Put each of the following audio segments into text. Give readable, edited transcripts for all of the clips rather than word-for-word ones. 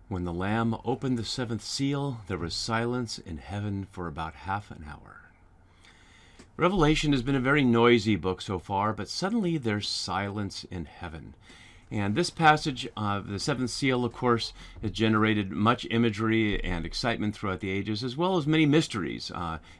When the Lamb opened the seventh seal, there was silence in heaven for about half an hour. Revelation has been a very noisy book so far, but suddenly there's silence in heaven. And this passage, the seventh seal, of course, has generated much imagery and excitement throughout the ages, as well as many mysteries,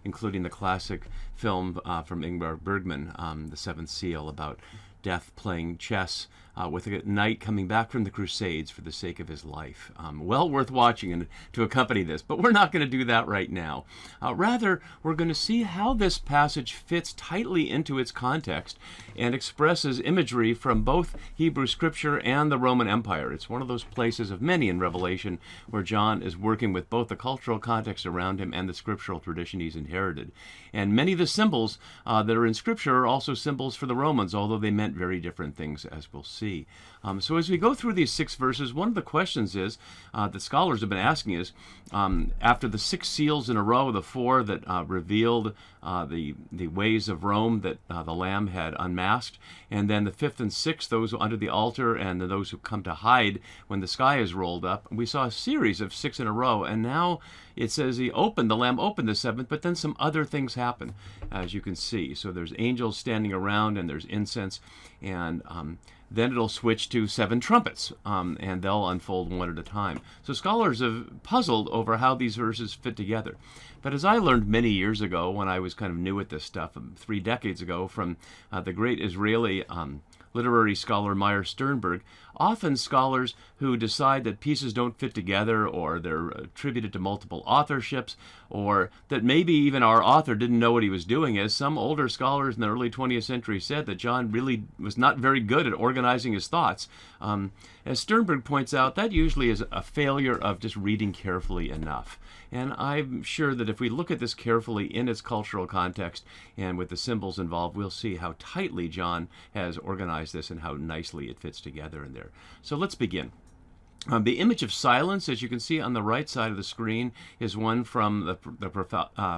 including the classic film from Ingmar Bergman, The Seventh Seal, about death playing chess with a knight coming back from the Crusades for the sake of his life. Well worth watching and to accompany this, but we're not going to do that right now. Rather, we're going to see how this passage fits tightly into its context and expresses imagery from both Hebrew Scripture and the Roman Empire. It's one of those places of many in Revelation where John is working with both the cultural context around him and the scriptural tradition he's inherited. And many of the symbols that are in Scripture are also symbols for the Romans, although they meant very different things, as we'll see. So as we go through these 6 verses, one of the questions is that scholars have been asking is, after the 6 seals in a row, the 4 that revealed the ways of Rome that the Lamb had unmasked, and then the 5th and 6th, those under the altar, and those who come to hide when the sky is rolled up. We saw a series of 6 in a row, and now it says the Lamb opened the 7th, but then some other things happen, as you can see. So there's angels standing around, and there's incense, and then it'll switch to 7 trumpets, and they'll unfold one at a time. So scholars have puzzled over how these verses fit together. But as I learned many years ago, when I was kind of new at this stuff, 3 decades ago, from the great Israeli literary scholar Meyer Sternberg, often scholars who decide that pieces don't fit together, or they're attributed to multiple authorships, or that maybe even our author didn't know what he was doing, as some older scholars in the early 20th century said that John really was not very good at organizing his thoughts. As Sternberg points out, that usually is a failure of just reading carefully enough. And I'm sure that if we look at this carefully in its cultural context and with the symbols involved, we'll see how tightly John has organized this and how nicely it fits together in there. So let's begin. The image of silence, as you can see on the right side of the screen, is one from the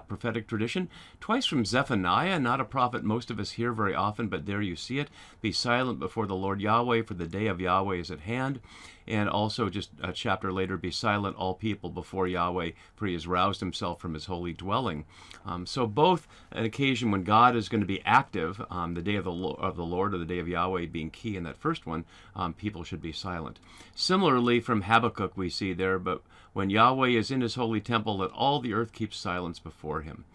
prophetic tradition. Twice from Zephaniah, not a prophet most of us hear very often, but there you see it. Be silent before the Lord Yahweh, for the day of Yahweh is at hand. And also just a chapter later, be silent, all people, before Yahweh, for he has roused himself from his holy dwelling. So both an occasion when God is going to be active, the day of the Lord, or the day of Yahweh being key in that first one, people should be silent. Similarly, from Habakkuk we see there, but when Yahweh is in his holy temple, let all the earth keep silence before him.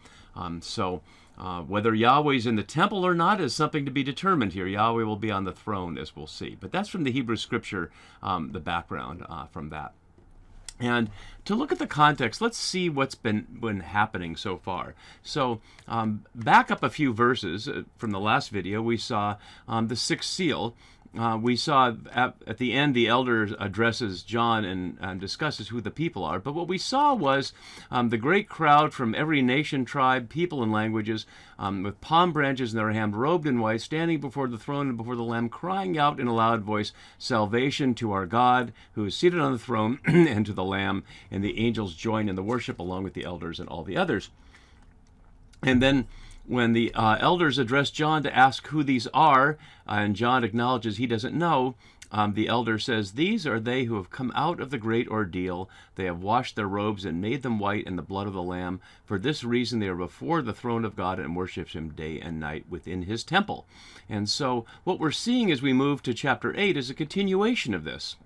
Whether Yahweh's in the temple or not is something to be determined here. Yahweh will be on the throne, as we'll see. But that's from the Hebrew Scripture, the background from that. And to look at the context, let's see what's been happening so far. So back up a few verses from the last video, we saw the 6th seal. We saw at the end the elder addresses John and discusses who the people are. But what we saw was the great crowd from every nation, tribe, people, and languages with palm branches in their hand, robed in white, standing before the throne and before the Lamb, crying out in a loud voice, "Salvation to our God, who is seated on the throne, and to the Lamb." And the angels join in the worship along with the elders and all the others. And then when the elders address John to ask who these are, and John acknowledges he doesn't know, the elder says, "These are they who have come out of the great ordeal. They have washed their robes and made them white in the blood of the Lamb. For this reason they are before the throne of God and worship him day and night within his temple." And so what we're seeing as we move to chapter 8 is a continuation of this.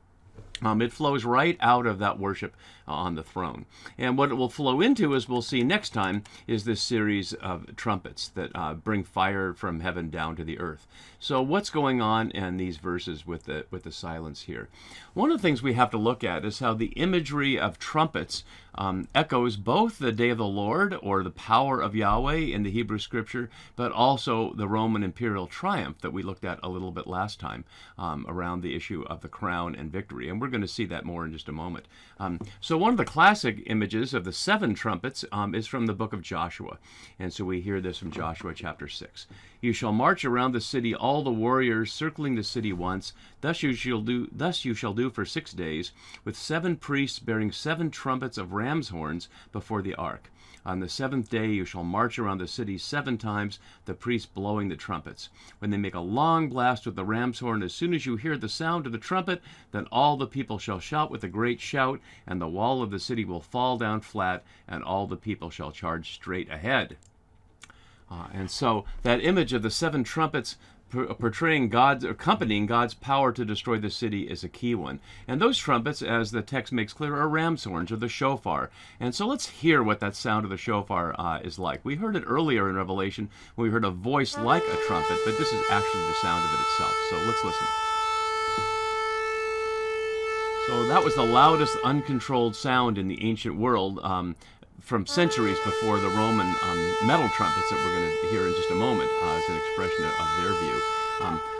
It flows right out of that worship on the throne. And what it will flow into, as we'll see next time, is this series of trumpets that bring fire from heaven down to the earth. So what's going on in these verses with the silence here? One of the things we have to look at is how the imagery of trumpets echoes both the day of the Lord, or the power of Yahweh in the Hebrew Scripture, but also the Roman imperial triumph that we looked at a little bit last time around the issue of the crown and victory. And we're going to see that more in just a moment. So one of the classic images of the 7 trumpets is from the book of Joshua. And so we hear this from Joshua chapter 6. "You shall march around the city, all the warriors circling the city once. Thus you shall do for 6 days, with 7 priests bearing 7 trumpets of ram's horns before the ark. On the seventh day you shall march around the city 7 times, the priests blowing the trumpets. When they make a long blast with the ram's horn, as soon as you hear the sound of the trumpet, then all the people shall shout with a great shout, and the wall of the city will fall down flat, and all the people shall charge straight ahead. And so that image of the 7 trumpets portraying God's, accompanying God's power to destroy the city is a key one. And those trumpets, as the text makes clear, are ram's horns, or the shofar. And so let's hear what that sound of the shofar is like. We heard it earlier in Revelation when we heard a voice like a trumpet, but this is actually the sound of it itself. So let's listen. So that was the loudest uncontrolled sound in the ancient world from centuries before the Roman metal trumpets that we're going to hear in just a moment as an expression of their view.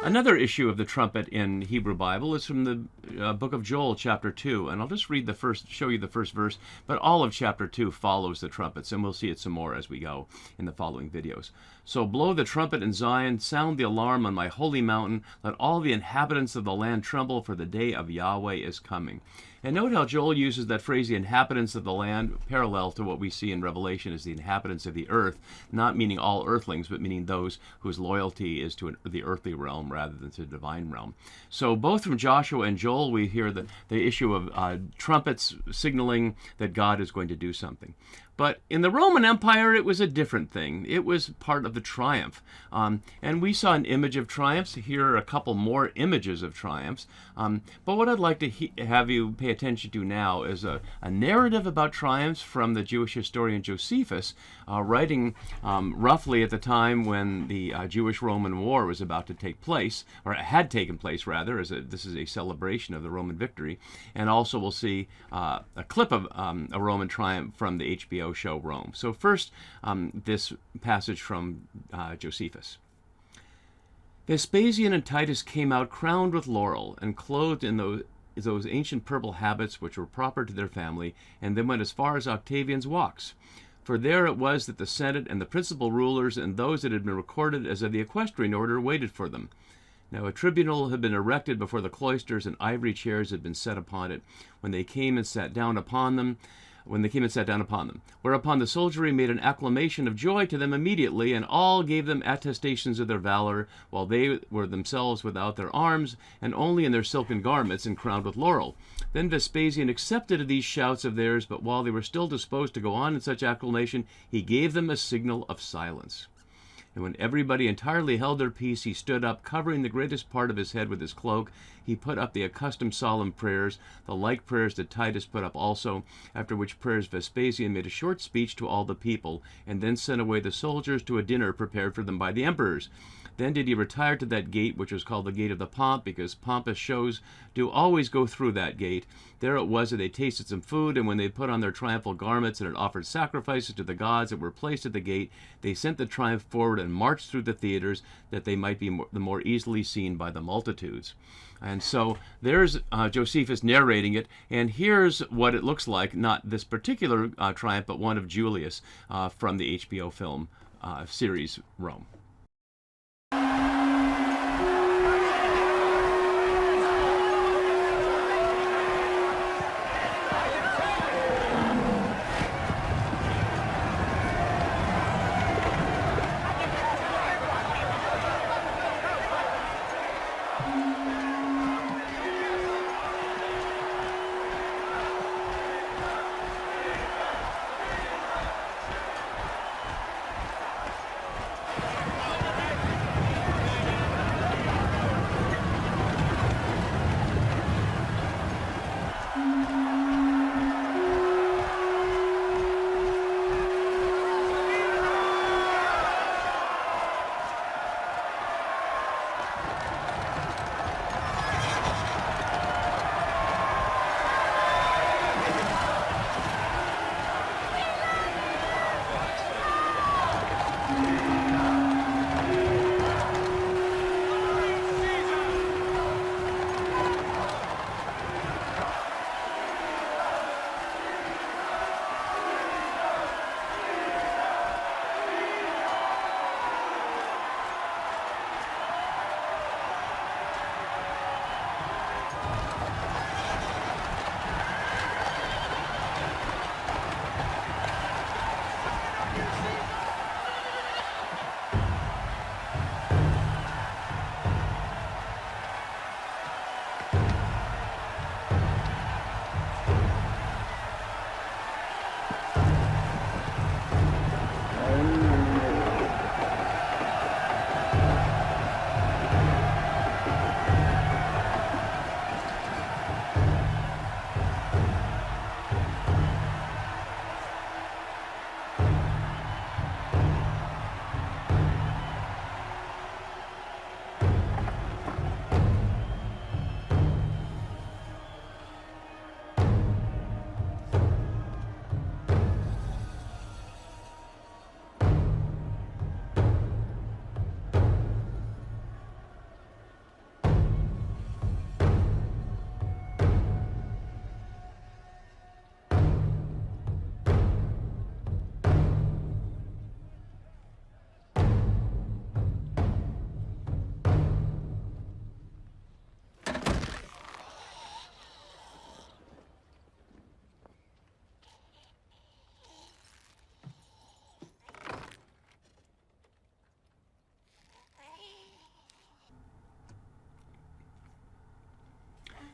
Another issue of the trumpet in Hebrew Bible is from the book of Joel, chapter 2. And I'll just read show you the first verse, but all of chapter 2 follows the trumpets, and we'll see it some more as we go in the following videos. So blow the trumpet in Zion, sound the alarm on my holy mountain, let all the inhabitants of the land tremble, for the day of Yahweh is coming. And note how Joel uses that phrase, the inhabitants of the land, parallel to what we see in Revelation as the inhabitants of the earth, not meaning all earthlings, but meaning those whose loyalty is to the earthly realm rather than to the divine realm. So both from Joshua and Joel, we hear the issue of trumpets signaling that God is going to do something. But in the Roman Empire, it was a different thing. It was part of the triumph. And we saw an image of triumphs. Here are a couple more images of triumphs. But what I'd like to have you pay attention to now is a narrative about triumphs from the Jewish historian Josephus, writing roughly at the time when the Jewish-Roman War was about to take place, or had taken place, rather, this is a celebration of the Roman victory. And also we'll see a clip of a Roman triumph from the HBO show Rome. So first, this passage from Josephus. Vespasian and Titus came out crowned with laurel and clothed in those ancient purple habits which were proper to their family, and then went as far as Octavian's walks. For there it was that the Senate and the principal rulers and those that had been recorded as of the equestrian order waited for them. Now a tribunal had been erected before the cloisters, and ivory chairs had been set upon it, when they came and sat down upon them. Whereupon the soldiery made an acclamation of joy to them immediately, and all gave them attestations of their valor, while they were themselves without their arms, and only in their silken garments, and crowned with laurel. Then Vespasian accepted these shouts of theirs, but while they were still disposed to go on in such acclamation, he gave them a signal of silence. And when everybody entirely held their peace, he stood up, covering the greatest part of his head with his cloak. He put up the accustomed solemn prayers, the like prayers that Titus put up also, after which prayers Vespasian made a short speech to all the people, and then sent away the soldiers to a dinner prepared for them by the emperors. Then did he retire to that gate, which was called the Gate of the Pomp, because pompous shows do always go through that gate. There it was that they tasted some food, and when they put on their triumphal garments and had offered sacrifices to the gods that were placed at the gate, they sent the triumph forward and marched through the theaters, that they might be the more easily seen by the multitudes. And so there's Josephus narrating it, and here's what it looks like, not this particular triumph, but one of Julius from the HBO film series Rome.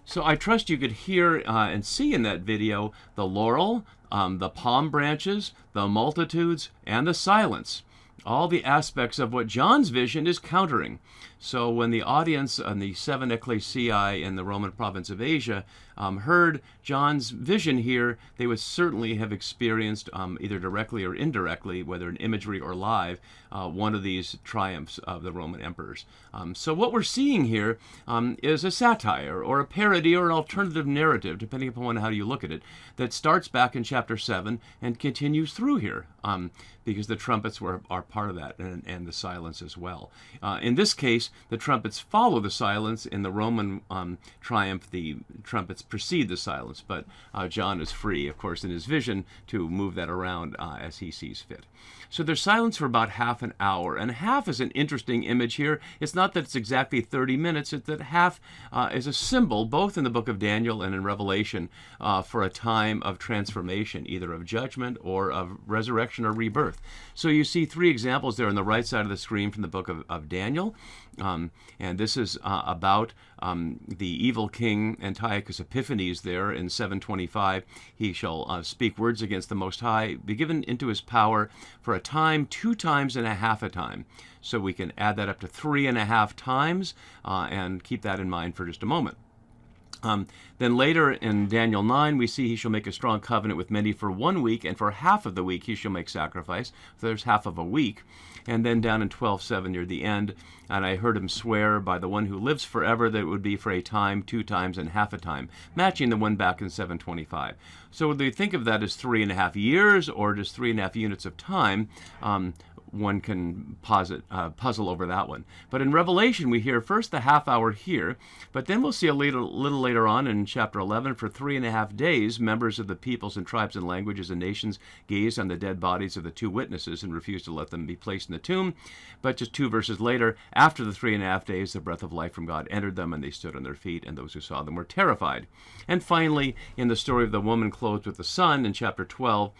So I trust you could hear and see in that video the laurel, the palm branches, the multitudes, and the silence. All the aspects of what John's vision is countering. So when the audience on the 7 ecclesiae in the Roman province of Asia heard John's vision here, they would certainly have experienced, either directly or indirectly, whether in imagery or live, one of these triumphs of the Roman emperors. So what we're seeing here is a satire or a parody or an alternative narrative, depending upon how you look at it, that starts back in chapter 7 and continues through here, because the trumpets are part of that, and the silence as well. In this case, the trumpets follow the silence. In the Roman triumph, the trumpets precede the silence, but John is free, of course, in his vision to move that around as he sees fit. So there's silence for about half an hour, and half is an interesting image here. It's not that it's exactly 30 minutes, it's that half is a symbol, both in the book of Daniel and in Revelation, for a time of transformation, either of judgment or of resurrection or rebirth. So you see 3 examples there on the right side of the screen from the book of Daniel. And this is about the evil king Antiochus Epiphanes there in 725. He shall speak words against the Most High, be given into his power for a time, 2 times and a half a time. So we can add that up to 3.5 times and keep that in mind for just a moment. Then later in Daniel 9, we see he shall make a strong covenant with many for 1 week, and for half of the week he shall make sacrifice. So there's half of a week. And then down in 12:7 near the end, and I heard him swear by the one who lives forever that it would be for a time, 2 times, and half a time, matching the one back in 725. So whether you think of that as 3.5 years or just 3.5 units of time, one can puzzle over that one. But in Revelation, we hear first the half hour here, but then we'll see a little later on in chapter 11, for 3.5 days, members of the peoples and tribes and languages and nations gazed on the dead bodies of the 2 witnesses and refused to let them be placed in the tomb. But just 2 verses later, after the 3.5 days, the breath of life from God entered them, and they stood on their feet, and those who saw them were terrified. And finally, in the story of the woman clothed with the sun, in chapter 12,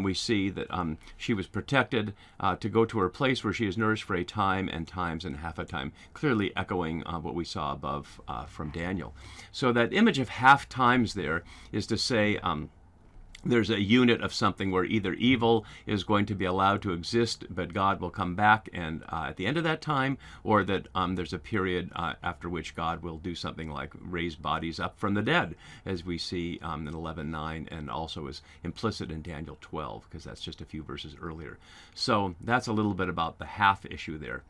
we see that she was protected to go to her place where she is nourished for a time and times and half a time, clearly echoing what we saw above from Daniel. So that image of half times there is to say there's a unit of something where either evil is going to be allowed to exist, but God will come back and at the end of that time, or that there's a period after which God will do something like raise bodies up from the dead, as we see in 11:9, and also is implicit in Daniel 12, because that's just a few verses earlier. So that's a little bit about the half issue there.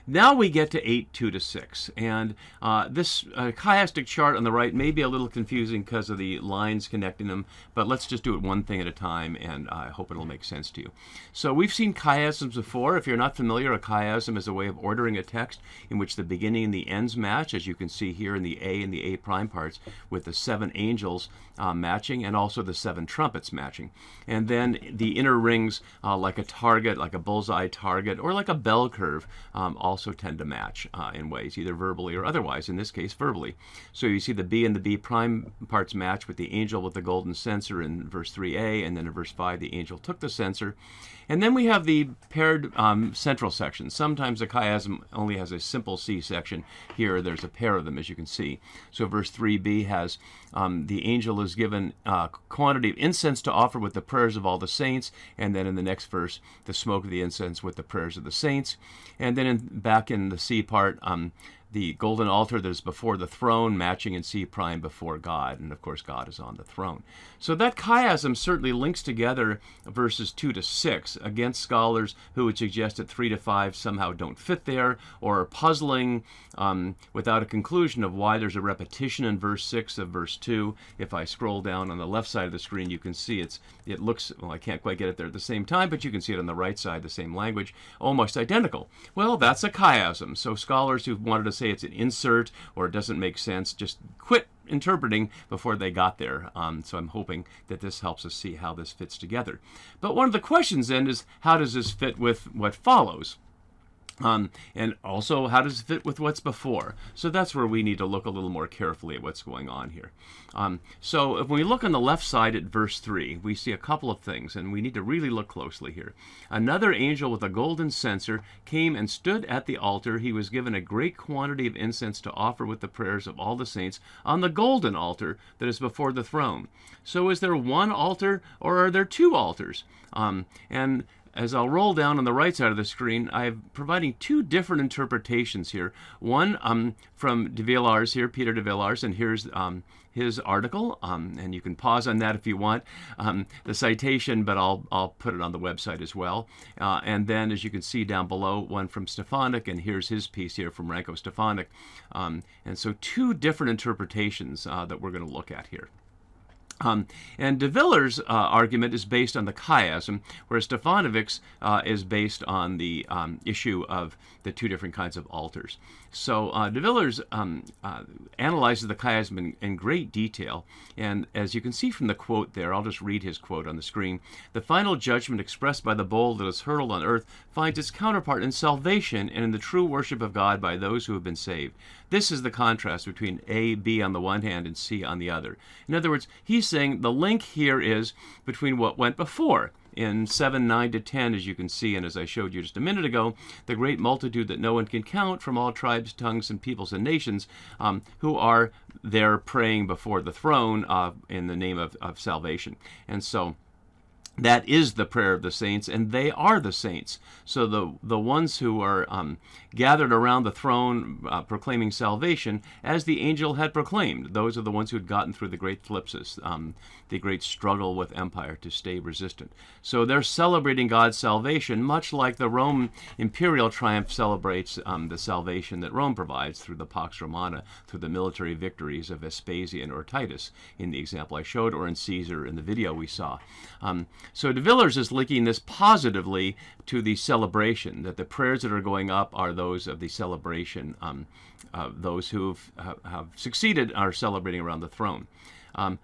Now we get to 8:2-6, and this chiastic chart on the right may be a little confusing because of the lines connecting them, but let's just do it one thing at a time, and I hope it'll make sense to you. So we've seen chiasms before. If you're not familiar, a chiasm is a way of ordering a text in which the beginning and the ends match, as you can see here in the A and the A prime parts, with the 7 angels matching, and also the 7 trumpets matching. And then the inner rings, like a target, like a bullseye target, or like a bell curve, also tend to match in ways, either verbally or otherwise, in this case verbally. So you see the B and the B prime parts match with the angel with the golden censer in verse 3a, and then in verse 5 the angel took the censer. And then we have the paired central sections. Sometimes a chiasm only has a simple C section. Here there's a pair of them, as you can see. So verse 3b has the angel is given quantity of incense to offer with the prayers of all the saints, and then in the next verse, the smoke of the incense with the prayers of the saints. And then back in the C part, the golden altar that is before the throne, matching in C prime before God, and of course God is on the throne. So that chiasm certainly links together verses 2-6 against scholars who would suggest that 3-5 somehow don't fit there, or are puzzling without a conclusion of why there's a repetition in verse 6 of verse 2. If I scroll down on the left side of the screen, you can see it looks, well, I can't quite get it there at the same time, but you can see it on the right side, the same language, almost identical. Well, that's a chiasm. So scholars who wanted to say it's an insert or it doesn't make sense just quit interpreting before they got there. So I'm hoping that this helps us see how this fits together. But one of the questions then is, how does this fit with what follows? And also, how does it fit with what's before? So that's where we need to look a little more carefully at what's going on here. So if we look on the left side at verse 3, we see a couple of things, and we need to really look closely here. Another angel with a golden censer came and stood at the altar. He was given a great quantity of incense to offer with the prayers of all the saints on the golden altar that is before the throne. So is there one altar, or are there two altars? And as I'll roll down on the right side of the screen, I'm providing two different interpretations here. One from de Villars here, Peter de Villars, and here's his article, and you can pause on that if you want, the citation, but I'll put it on the website as well. And then, as you can see down below, one from Stefanik, and here's his piece here from Ranko Stefanik. And so two different interpretations that we're going to look at here. And de Villers' argument is based on the chiasm, whereas Stefanovic's is based on the issue of the two different kinds of altars. So de Villers analyzes the chiasm in great detail, and as you can see from the quote there, I'll just read his quote on the screen. The final judgment expressed by the bowl that is hurled on earth finds its counterpart in salvation and in the true worship of God by those who have been saved. This is the contrast between A, B on the one hand, and C on the other. In other words, he's saying the link here is between what went before. In 7, 9 to 10, as you can see, and as I showed you just a minute ago, the great multitude that no one can count from all tribes, tongues, and peoples and nations who are there praying before the throne in the name of salvation. And so that is the prayer of the saints, and they are the saints. So the ones who are gathered around the throne proclaiming salvation, as the angel had proclaimed, those are the ones who had gotten through the great thlipsis, the great struggle with empire to stay resistant. So they're celebrating God's salvation, much like the Roman imperial triumph celebrates the salvation that Rome provides through the Pax Romana, through the military victories of Vespasian or Titus, in the example I showed, or in Caesar in the video we saw. So de Villers is linking this positively to the celebration, that the prayers that are going up are those of the celebration, those who have succeeded are celebrating around the throne.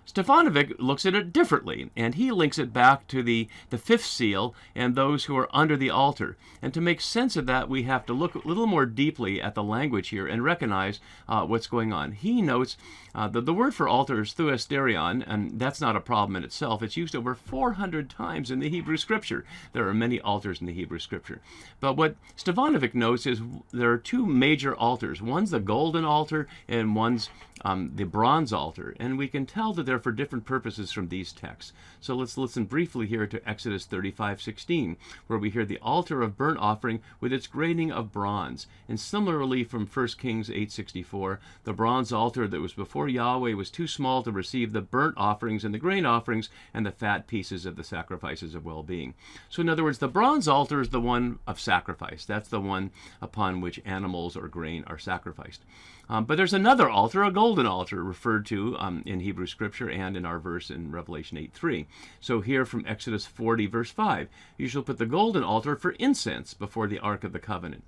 Stefanovic looks at it differently, and he links it back to the fifth seal and those who are under the altar. And to make sense of that, we have to look a little more deeply at the language here and recognize what's going on. He notes that the word for altar is thuesterion, and that's not a problem in itself. It's used over 400 times in the Hebrew Scripture. There are many altars in the Hebrew Scripture. But what Stefanovic notes is there are two major altars. One's the golden altar, and one's the bronze altar. And we can tell that they're for different purposes from these texts. So let's listen briefly here to Exodus 35:16, where we hear the altar of burnt offering with its grating of bronze. And similarly from 1 Kings 8:64, the bronze altar that was before Yahweh was too small to receive the burnt offerings and the grain offerings and the fat pieces of the sacrifices of well-being. So in other words, the bronze altar is the one of sacrifice. That's the one upon which animals or grain are sacrificed. But there's another altar, a golden altar, referred to in Hebrew Scripture and in our verse in Revelation 8:3. So here from Exodus 40, verse 5, you shall put the golden altar for incense before the Ark of the Covenant.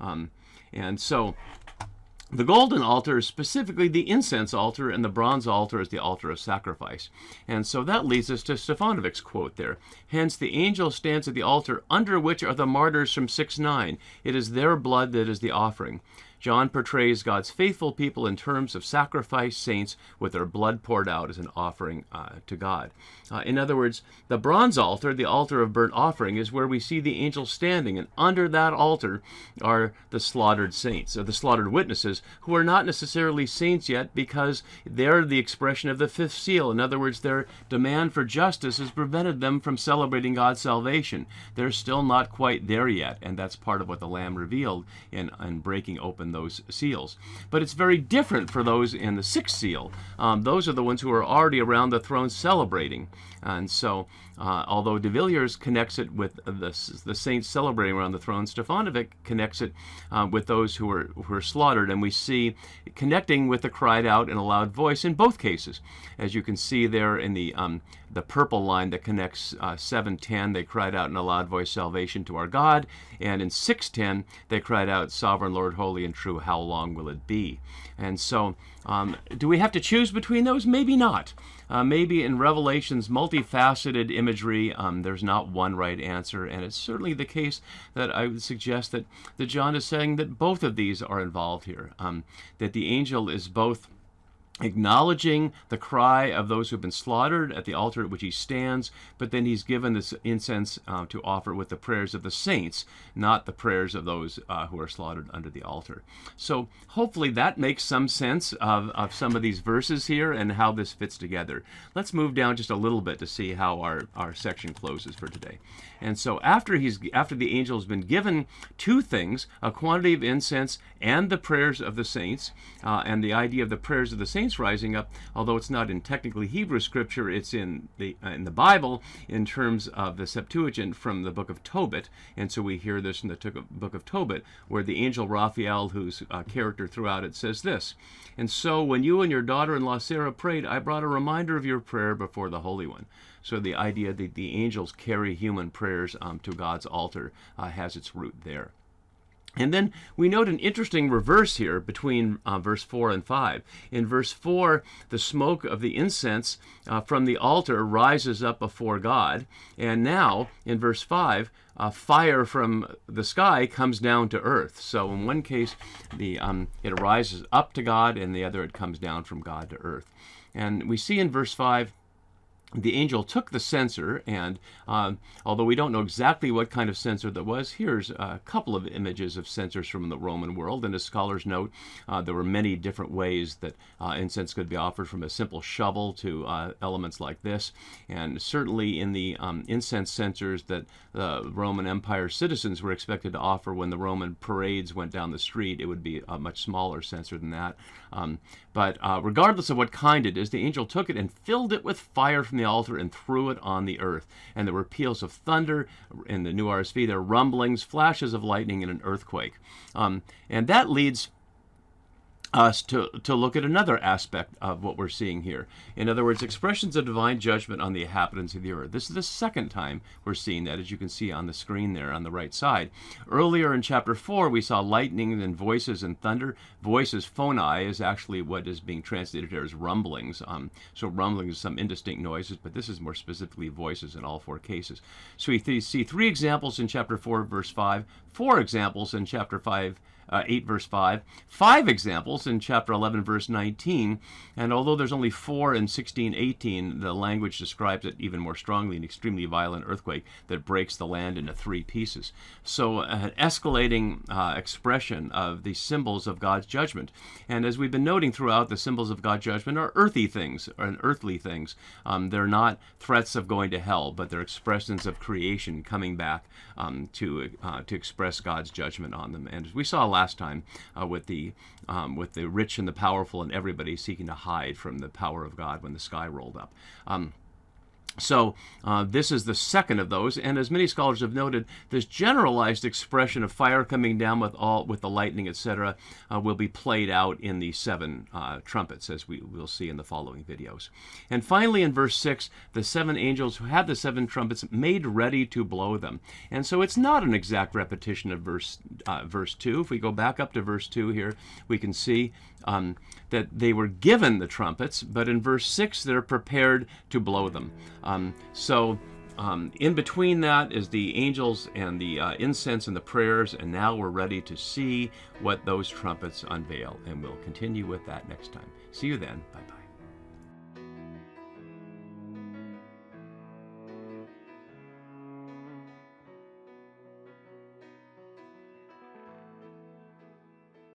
And so the golden altar is specifically the incense altar, and the bronze altar is the altar of sacrifice. And so that leads us to Stefanovic's quote there. Hence, the angel stands at the altar, under which are the martyrs from 6:9. It is their blood that is the offering. John portrays God's faithful people in terms of sacrifice saints with their blood poured out as an offering to God. In other words, the bronze altar, the altar of burnt offering, is where we see the angel standing, and under that altar are the slaughtered saints, or the slaughtered witnesses, who are not necessarily saints yet because they're the expression of the fifth seal. In other words, their demand for justice has prevented them from celebrating God's salvation. They're still not quite there yet, and that's part of what the Lamb revealed in breaking open those seals. But it's very different for those in the sixth seal. Those are the ones who are already around the throne celebrating. And so, although de Villiers connects it with the saints celebrating around the throne, Stefanovic connects it with those who are slaughtered. And we see connecting with the cried out in a loud voice in both cases. As you can see there in the purple line that connects 7:10, they cried out in a loud voice, salvation to our God. And in 6:10, they cried out, sovereign Lord, holy and true, how long will it be? And so, do we have to choose between those? Maybe not. maybe in Revelation's multifaceted imagery, there's not one right answer, and it's certainly the case that I would suggest that John is saying that both of these are involved here, that the angel is both acknowledging the cry of those who have been slaughtered at the altar at which he stands, but then he's given this incense to offer with the prayers of the saints, not the prayers of those who are slaughtered under the altar. So hopefully that makes some sense of some of these verses here and how this fits together. Let's move down just a little bit to see how our section closes for today. And so after the angel has been given two things, a quantity of incense and the prayers of the saints, and the idea of the prayers of the saints rising up, although it's not in technically Hebrew scripture, it's in the Bible in terms of the Septuagint from the book of Tobit, and so we hear this in the book of Tobit, where the angel Raphael, whose character throughout it, says this: "And so when you and your daughter-in-law Sarah prayed, I brought a reminder of your prayer before the Holy One." So the idea that the angels carry human prayers to God's altar has its root there. And then we note an interesting reverse here between verse 4 and 5. In verse 4, the smoke of the incense from the altar rises up before God. And now, in verse 5, fire from the sky comes down to earth. So in one case, it rises up to God, and the other, it comes down from God to earth. And we see in verse 5, the angel took the censer, and although we don't know exactly what kind of censer that was, here's a couple of images of censers from the Roman world. And as scholars note, there were many different ways that incense could be offered, from a simple shovel to elements like this. And certainly in the incense censers that the Roman Empire citizens were expected to offer when the Roman parades went down the street, it would be a much smaller censer than that. But regardless of what kind it is, the angel took it and filled it with fire from the altar and threw it on the earth. And there were peals of thunder. In the New RSV, there were rumblings, flashes of lightning, and an earthquake. And that leads us to look at another aspect of what we're seeing here. In other words, expressions of divine judgment on the inhabitants of the earth. This is the second time we're seeing that, as you can see on the screen there on the right side. Earlier in chapter 4, we saw lightning and voices and thunder. Voices, phonai, is actually what is being translated here as rumblings. So rumblings is some indistinct noises, but this is more specifically voices in all four cases. So we see three examples in chapter 4, verse 5, four examples in chapter 8, verse 5, 5 examples in chapter 11, verse 19, and although there's only 4 in 16:18, the language describes it even more strongly: an extremely violent earthquake that breaks the land into 3 pieces. So an escalating expression of the symbols of God's judgment. And as we've been noting throughout, the symbols of God's judgment are earthly things. They're not threats of going to hell, but they're expressions of creation coming back to express God's judgment on them. And as we saw last time with the rich and the powerful and everybody seeking to hide from the power of God when the sky rolled up. So this is the second of those, and as many scholars have noted, this generalized expression of fire coming down with the lightning, etc., will be played out in the 7 trumpets, as we will see in the following videos. And finally, in verse 6, the 7 angels who had the 7 trumpets made ready to blow them. And so it's not an exact repetition of verse 2. If we go back up to verse 2 here, we can see that they were given the trumpets, but in verse 6 they're prepared to blow them. In between that is the angels and the incense and the prayers, and now we're ready to see what those trumpets unveil, and we'll continue with that next time. See you then. Bye-bye.